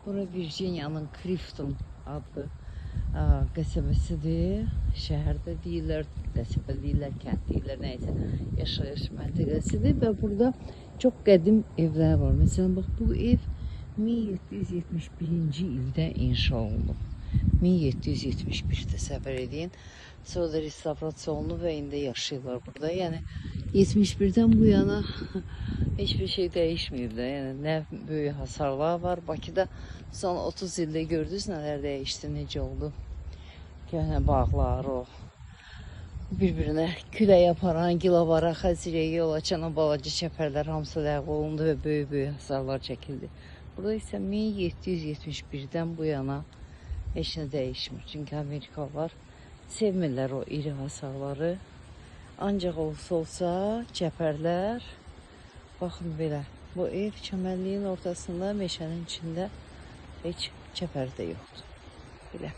Bura Virginia'nın Clifton adlı qəsəbəsidir. Şəhərdə deyirlər, qəsəbə deyirlər, kənd deyirlər, nəysə yaşayış məntəqəsidir və burada çox qədim evlər var. Məsələn, bax bu ev 1771-ci ildə inşa olunub. 1771 təsəvvür edin. Sonra da restavrasiya olunub və indi yaşayırlar burada. Yəni 71-dən bu yana heç bir şey dəyişməyib də. Yəni nə böyük hasarlar var. Bakıda son 30 ildə gördünüz nələr dəyişdi, necə oldu. Yəni bağlar, o bir-birinə külək aparan, gilavara, xəzirəyə yol açan o balaca çəpərlər hamısı ləğv olundu və böyük-böyük hasarlar çəkildi. Burada isə 1771-dən bu yana heç nə dəyişmir. Çünki Amerikalılar sevmirlər o iri hasarları. Ancaq olsa çəpərlər, baxın belə, bu ev çəmənliyin ortasında, meşənin içində heç çəpər də yoxdur. Belə.